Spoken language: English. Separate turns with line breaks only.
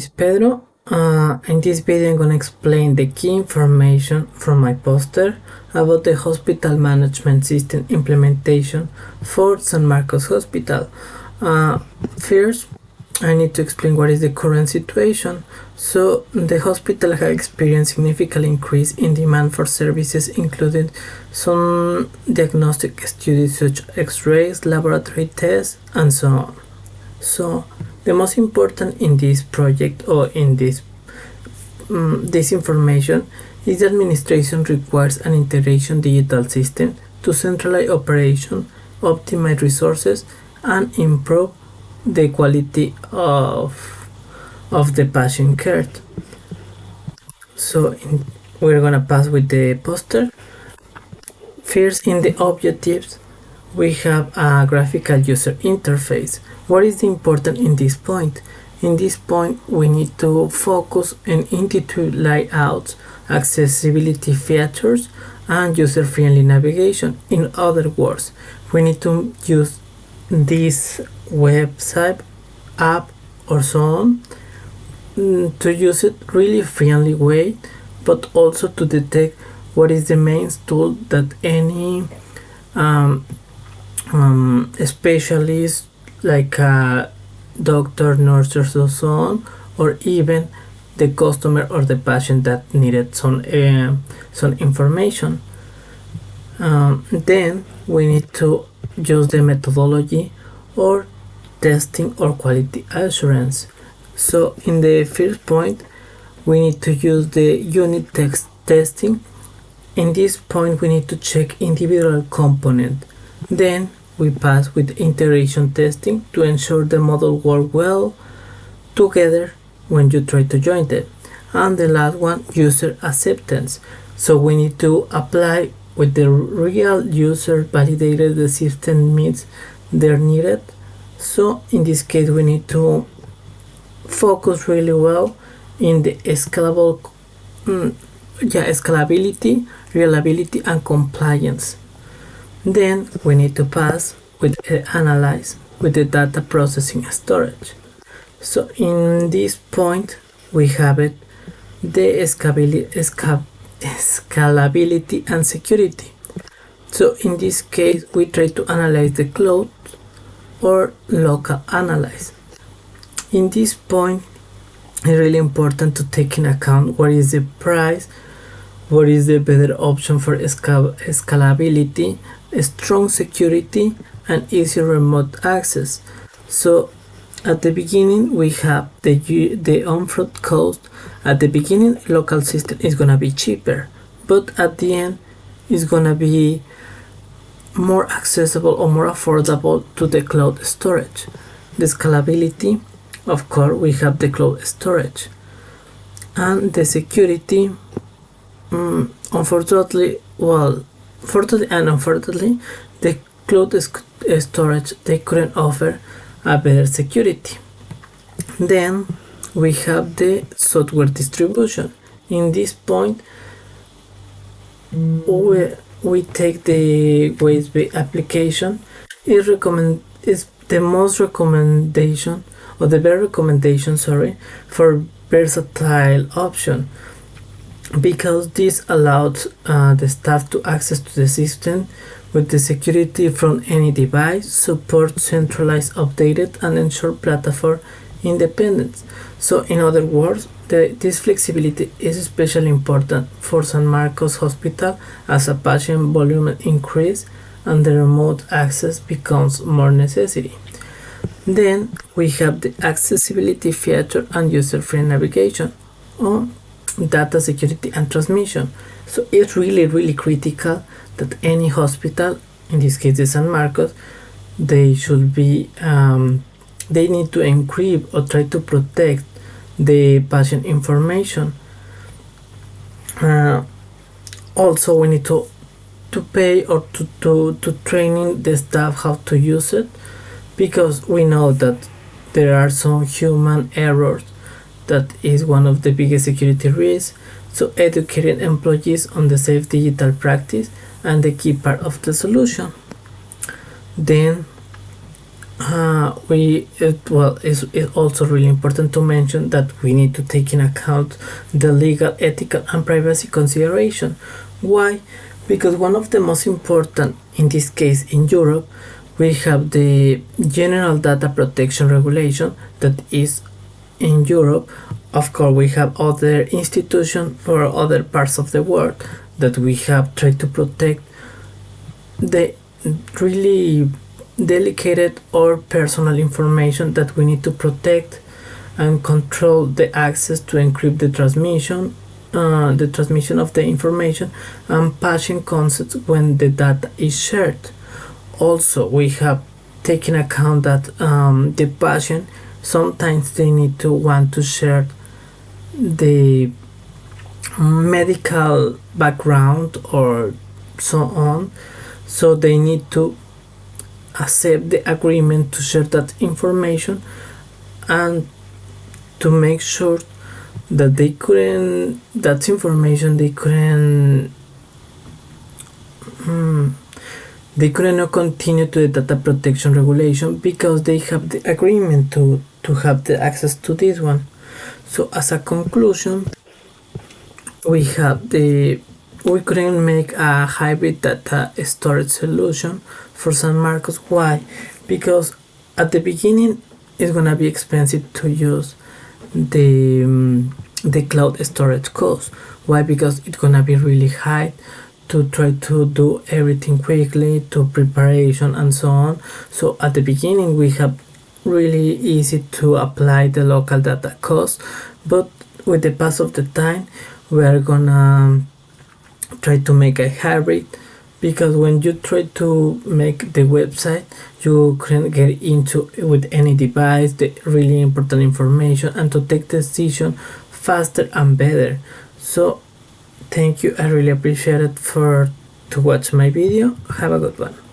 is Pedro. In this video I'm gonna explain the key information from my poster about the hospital management system implementation for San Marcos Hospital. First, I need to explain what is the current situation. So the hospital has experienced significant increase in demand for services, including some diagnostic studies such as X-rays, laboratory tests, and so on. So the most important in this project or in this information is the administration requires an integration digital system to centralize operation, optimize resources, and improve the quality of the patient care. So we're gonna pass with the poster. First, in the objectives, we have a graphical user interface. What is important in this point? In this point, we need to focus on intuitive layouts, accessibility features, and user-friendly navigation. In other words, we need to use this website, app, or so on to use it really friendly way, but also to detect what is the main tool that any specialist like a doctor, nurses, or so on, or even the customer or the patient that needed some information. Then we need to use the methodology or testing or quality assurance. So in the first point, we need to use the unit test testing. In this point, we need to check individual component. Then we pass with integration testing to ensure the model work well together when you try to join them. And the last one, user acceptance. So we need to apply with the real user validated the system meets their needed. So in this case, we need to focus really well in the scalability, reliability, and compliance. Then we need to pass with analyze with the data processing storage. So in this point we have it the scalability and security. So in this case we try to analyze the cloud or local analyze. In this point it's really important to take in account what is the price, what is the better option for scalability, strong security, and easy remote access. So at the beginning we have the upfront cost. At the beginning local system is gonna be cheaper, but at the end it's gonna be more accessible or more affordable to the cloud storage. The scalability, of course, we have the cloud storage, and the security, unfortunately, fortunately and unfortunately, the cloud storage they couldn't offer a better security. Then we have the software distribution. In this point, we take the USB application. Is the most recommendation or the better recommendation, for versatile option, because this allowed the staff to access to the system with the security from any device, support centralized, updated, and ensure platform independence. So in other words, this flexibility is especially important for San Marcos Hospital as a patient volume increase and the remote access becomes more necessary. Then we have the accessibility feature and user-friendly navigation on data security and transmission. So it's really critical that any hospital, in this case the San Marcos, they should be they need to encrypt or try to protect the patient information. Also we need to pay or to training the staff how to use it, because we know that there are some human errors that is one of the biggest security risks. So educating employees on the safe digital practice and the key part of the solution. Then it's also really important to mention that we need to take in account the legal, ethical, and privacy consideration. Why? Because one of the most important, in this case in Europe, we have the General Data Protection Regulation that is in Europe. Of course, we have other institutions for other parts of the world that we have tried to protect the really delicate or personal information that we need to protect and control the access to encrypt the transmission of the information and patching concepts when the data is shared. Also, we have taken account that the patient sometimes they need to want to share the medical background or so on, so they need to accept the agreement to share that information and to make sure that that information they couldn't not continue to the data protection regulation because they have the agreement to have the access to this one. So as a conclusion, we couldn't make a hybrid data storage solution for San Marcos. Why? Because at the beginning it's gonna be expensive to use the cloud storage cost. Why? Because it's gonna be really high to try to do everything quickly, to preparation and so on. So at the beginning we have really easy to apply the local data cost, but with the pass of the time we are gonna try to make a hybrid, because when you try to make the website you couldn't get into with any device the really important information and to take decision faster and better. So thank you, I really appreciate it for to watch my video. Have a good one.